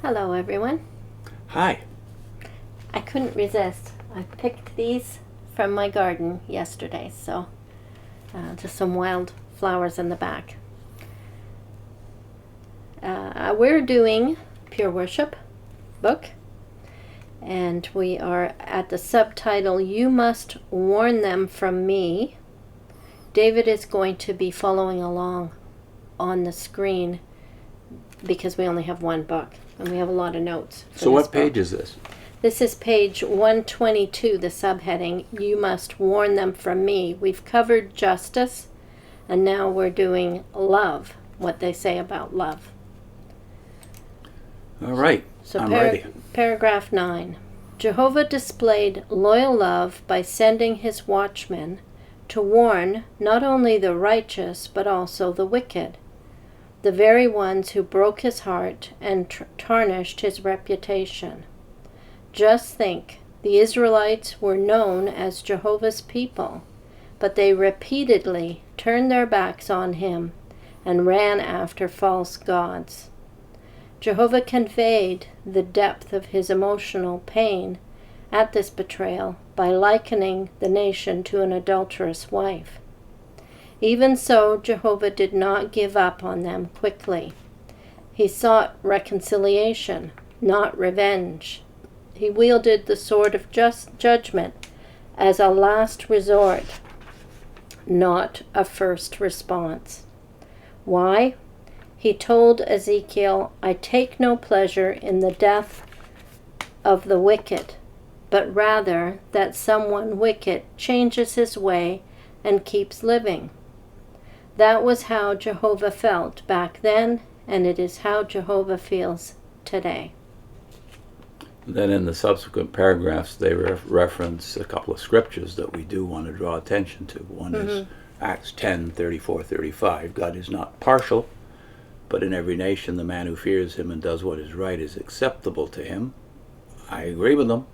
Hello, everyone. Hi. I couldn't resist. I picked these from my garden yesterday, so just some wild flowers in the back. We're doing Pure Worship book, and we are at the subtitle, You Must Warn Them from Me. David is going to be following along on the screen because we only have one book and we have a lot of notes. So what page is this? This is page 122, the subheading, You Must Warn Them from Me. We've covered justice, and now we're doing love, what they say about love. All right, So I'm ready. Paragraph 9. Jehovah displayed loyal love by sending his watchmen to warn not only the righteous but also the wicked, the very ones who broke his heart and tarnished his reputation. Just think, the Israelites were known as Jehovah's people, but they repeatedly turned their backs on him and ran after false gods. Jehovah conveyed the depth of his emotional pain at this betrayal by likening the nation to an adulterous wife. Even so, Jehovah did not give up on them quickly. He sought reconciliation, not revenge. He wielded the sword of judgment as a last resort, not a first response. Why? He told Ezekiel, I take no pleasure in the death of the wicked, but rather that someone wicked changes his way and keeps living. That was how Jehovah felt back then, and it is how Jehovah feels today. Then in the subsequent paragraphs, they reference a couple of scriptures that we do want to draw attention to. One is Acts 10:34-35. God is not partial, but in every nation the man who fears him and does what is right is acceptable to him. I agree with them.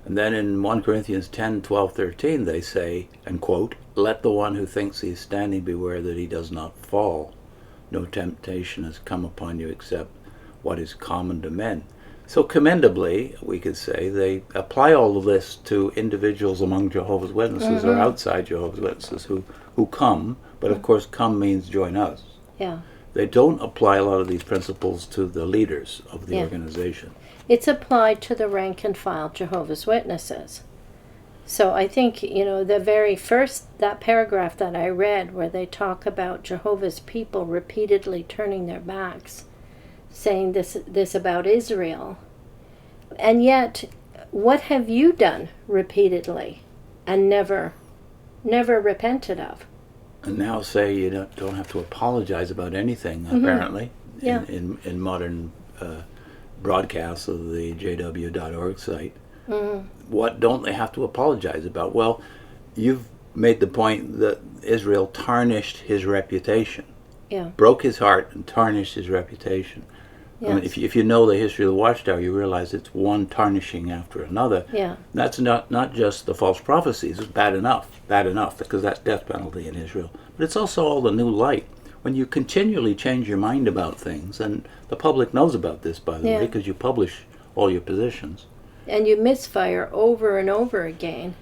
And then in 1 Corinthians 10:12-13 they say, and quote, let the one who thinks he is standing beware that he does not fall. No temptation has come upon you except what is common to men. So commendably, we could say, they apply all of this to individuals among Jehovah's Witnesses or outside Jehovah's Witnesses who come, but of course come means join us. Yeah. They don't apply a lot of these principles to the leaders of the organization. It's applied to the rank and file Jehovah's Witnesses. So I think, the very first, that paragraph that I read where they talk about Jehovah's people repeatedly turning their backs, saying this about Israel. And yet, what have you done repeatedly and never repented of? And now say you don't have to apologize about anything, apparently, in modern broadcasts of the jw.org site. What don't they have to apologize about? Well, you've made the point that Israel tarnished his reputation. Yeah. Broke his heart and tarnished his reputation. Yes. I mean, if you know the history of the Watchtower, you realize it's one tarnishing after another. Yeah. That's not just the false prophecies. It's bad enough, because that's death penalty in Israel. But it's also all the new light. When you continually change your mind about things, and the public knows about this, by the way, because you publish all your positions. And you misfire over and over again,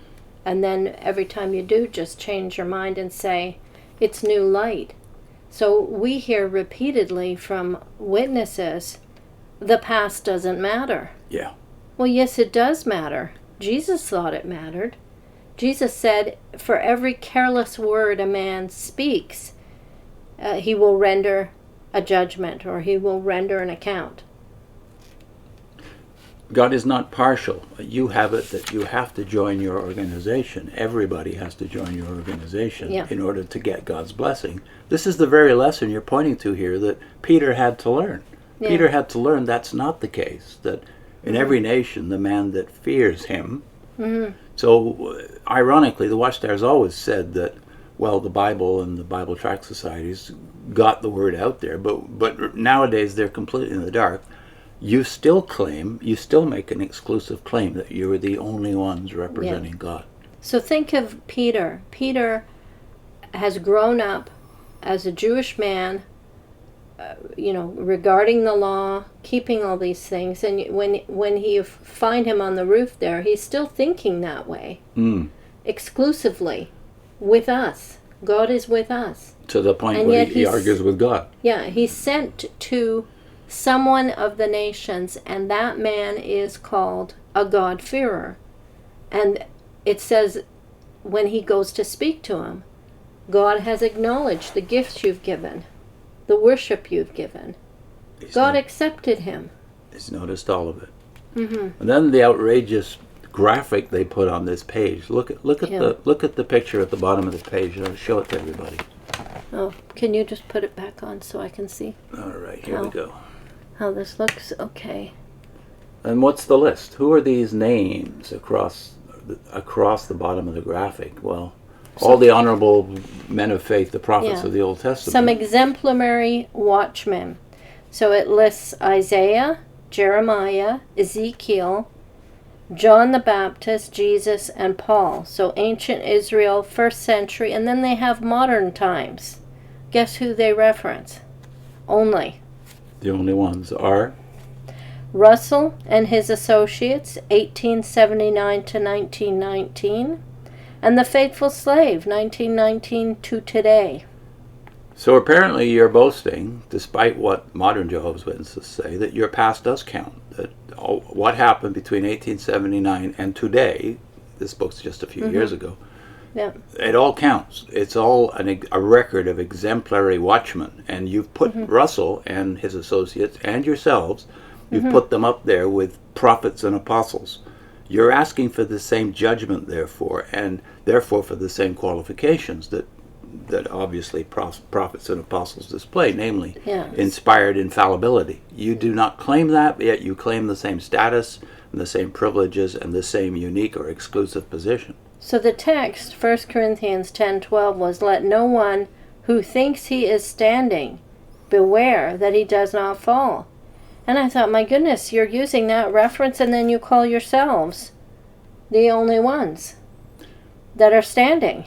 and then every time you do, just change your mind and say, it's new light. So we hear repeatedly from witnesses, the past doesn't matter. Yeah. Well, yes, it does matter. Jesus thought it mattered. Jesus said, for every careless word a man speaks, he will render a judgment, or he will render an account. God is not partial. You have it that you have to join your organization. Everybody has to join your organization in order to get God's blessing. This is the very lesson you're pointing to here that Peter had to learn. Yeah. Peter had to learn that's not the case, that in every nation the man that fears him. So ironically, the Watchtower has always said that, well, the Bible and the Bible Tract Societies got the word out there, but nowadays they're completely in the dark. You still make an exclusive claim that you're the only ones representing God. So think of Peter. Peter has grown up as a Jewish man regarding the law, keeping all these things. And when you find him on the roof there, he's still thinking that way, exclusively with us. God is with us. To the point where he argues with God. Yeah, he's sent to someone of the nations, and that man is called a God-fearer. And it says when he goes to speak to him, God has acknowledged the gifts you've given, the worship you've given. God accepted him. He's noticed all of it. Mm-hmm. And then the outrageous graphic they put on this page. Look at the picture at the bottom of the page. I'll show it to everybody. Oh, can you just put it back on so I can see? All right, here we go. How this looks. Okay. And what's the list? Who are these names across the bottom of the graphic? Well, all the honorable men of faith, the prophets of the Old Testament. Some exemplary watchmen. So it lists Isaiah, Jeremiah, Ezekiel, John the Baptist, Jesus, and Paul. So ancient Israel, 1st century, and then they have modern times. Guess who they reference? Only. The only ones are? Russell and his associates, 1879 to 1919. And the faithful slave, 1919 to today. So apparently you're boasting, despite what modern Jehovah's Witnesses say, that your past does count. That what happened between 1879 and today, this book's just a few years ago, it all counts. It's all a record of exemplary watchmen. And you've put Russell and his associates and yourselves, you've put them up there with prophets and apostles. You're asking for the same judgment, therefore, and therefore for the same qualifications that obviously prophets and apostles display, namely inspired infallibility. You do not claim that, yet you claim the same status and the same privileges and the same unique or exclusive position. So the text, 1 Corinthians 10:12, was, "Let no one who thinks he is standing beware that he does not fall." And I thought, my goodness, you're using that reference and then you call yourselves the only ones that are standing.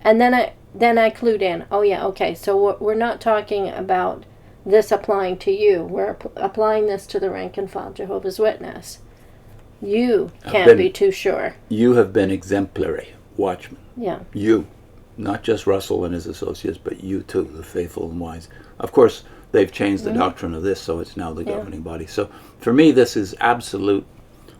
And then I clued in. Oh yeah, okay, so we're not talking about this applying to you. We're applying this to the rank and file Jehovah's Witness. You can't be too sure. You have been exemplary watchmen. Yeah. You, not just Russell and his associates, but you too, the faithful and wise. Of course, they've changed the doctrine of this, so it's now the governing body. So for me, this is absolute,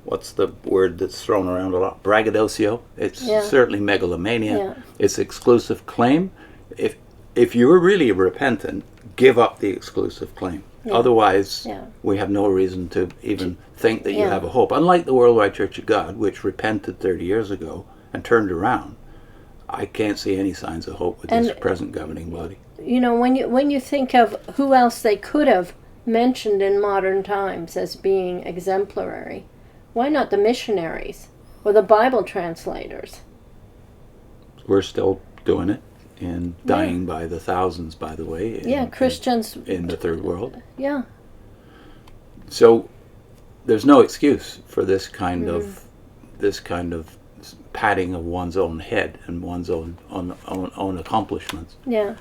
what's the word that's thrown around a lot? Braggadocio. It's certainly megalomania. Yeah. It's exclusive claim. If you're really repentant, give up the exclusive claim. Yeah. Otherwise, we have no reason to even think that you have a hope. Unlike the Worldwide Church of God, which repented 30 years ago and turned around, I can't see any signs of hope with this present governing body. You know, when you think of who else they could have mentioned in modern times as being exemplary, why not the missionaries or the Bible translators? We're still doing it and dying by the thousands, by the way. Christians in the third world. Yeah. So there's no excuse for this kind of patting of one's own head and one's own accomplishments. Yeah.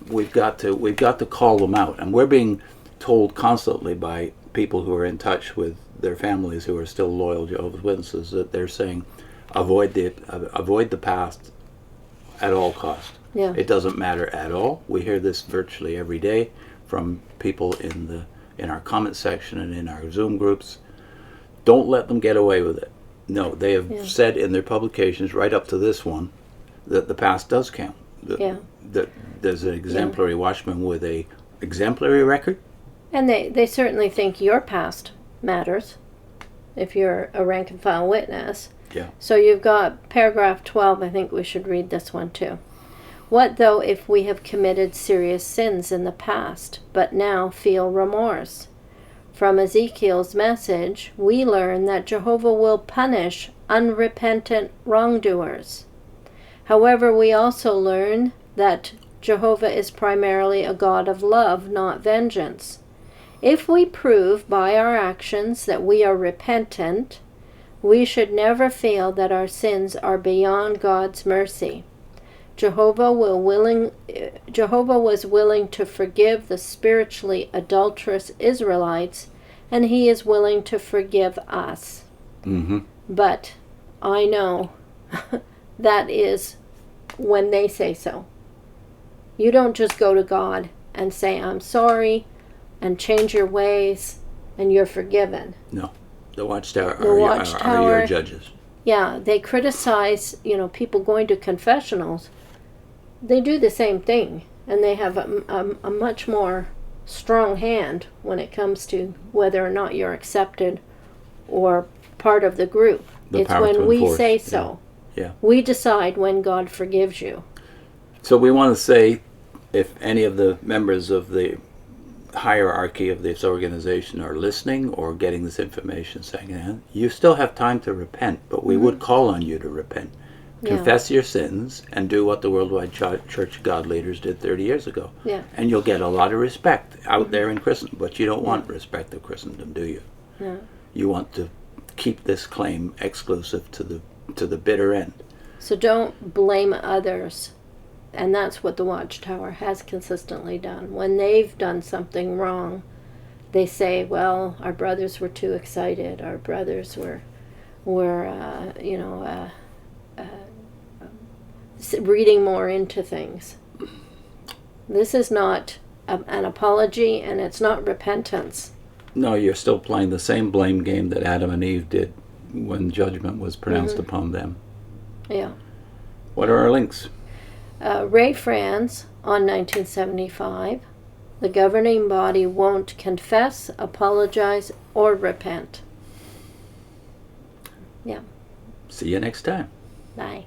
We've got to call them out, and we're being told constantly by people who are in touch with their families who are still loyal Jehovah's Witnesses that they're saying, avoid the past at all cost. Yeah. It doesn't matter at all. We hear this virtually every day from people in our comment section and in our Zoom groups. Don't let them get away with it. No, they have said in their publications right up to this one that the past does count. That there's an exemplary watchman with a exemplary record. And they certainly think your past matters if you're a rank and file witness. Yeah. So you've got paragraph 12. I think we should read this one too. What though if we have committed serious sins in the past, but now feel remorse? From Ezekiel's message, we learn that Jehovah will punish unrepentant wrongdoers. However, we also learn that Jehovah is primarily a God of love, not vengeance. If we prove by our actions that we are repentant, we should never feel that our sins are beyond God's mercy. Jehovah was willing to forgive the spiritually adulterous Israelites, and he is willing to forgive us. Mm-hmm. But I know that is when they say so. You don't just go to God and say, I'm sorry, and change your ways, and you're forgiven. No. The Watchtower The are Watchtower, your judges. Yeah, they criticize, people going to confessionals. They do the same thing, and they have a much more strong hand when it comes to whether or not you're accepted or part of the group. It's when we say so. Yeah. We decide when God forgives you. So we want to say, if any of the members of the hierarchy of this organization are listening or getting this information secondhand, you still have time to repent, but we would call on you to repent. Confess your sins and do what the Worldwide Church of God leaders did 30 years ago. Yeah. And you'll get a lot of respect out there in Christendom, but you don't want respect of Christendom, do you? No. You want to keep this claim exclusive to the bitter end. So don't blame others. And that's what the Watchtower has consistently done. When they've done something wrong, they say, well, our brothers were too excited. Our brothers were reading more into things. This is not an apology, and it's not repentance. No, you're still playing the same blame game that Adam and Eve did when judgment was pronounced upon them. Yeah. What are our links? Ray Franz on 1975. The governing body won't confess, apologize, or repent. Yeah. See you next time. Bye.